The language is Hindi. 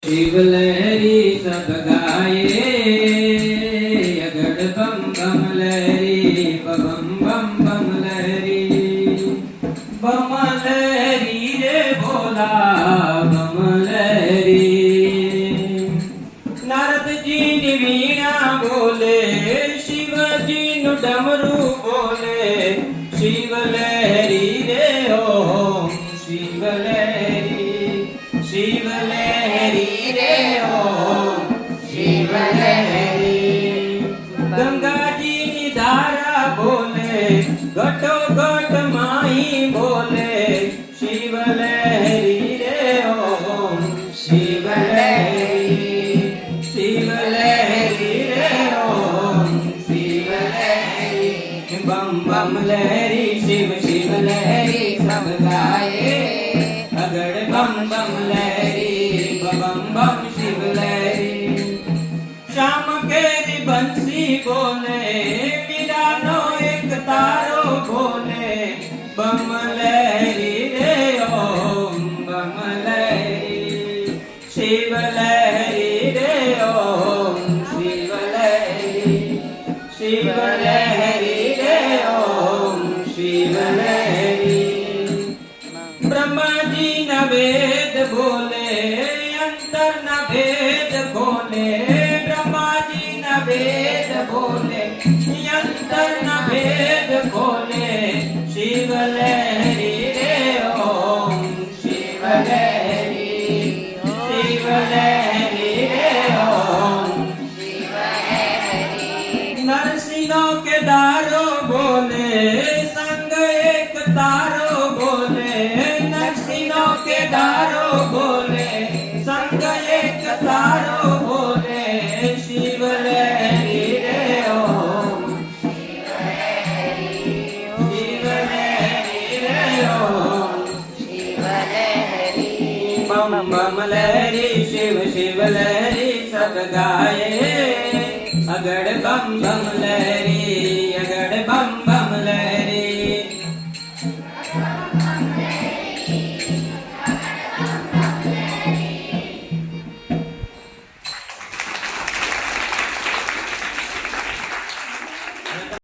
शिव लहरी सब गाए, अगड़ बम बम लहरी, बम बम बम लहरी, बम लहरी रे बोला बम लहरी। नारद जी नी वीणा बोले, शिव जी नु डमरू बोले, शिव लहरी रे ओम शिव लहरी, शिव लहरी रे ओम शिव लहरी। गंगा जी नी धारा बोले, घटो घट माई बोले, शिव लहरी रे ओम शिव लहरी, शिव लहरी रे ओम शिव लहरी। बम बम लहरी शिव शिव लहरी सब गाए, अगड़ बम बम लहरी, बम बम शिव लहरी। श्याम केरी बंसी बोले, मीरानो एक तारो बोले, बम लहरी रे ओम बम लहरी, शिव लहरी रे ओम शिव लहरी, शिव लहरी रे ओम शिव लहरी। ब्रह्मा जी न वेद बोले, अंतर न भेद बोले, ब्रह्मा जी न वेद बोले, अंतर न भेद बोले, शिव लहरी रे ओम शिव लहरी, शिव लहरी रे ओम शिव लहरी। नरसिंहों के दारो बोले, संग एक तारो बोले, नरसिंहों के दारो बोले, संग एक तारो बोले, शिव लहरी रे ओम शिव लहरी, शिव लहरी रे ओम शिव लहरी। बम बम लहरी शिव शिव लहरी सब गाए, अगड़ बम बम लहरी, अगड़ बम बम लहरी।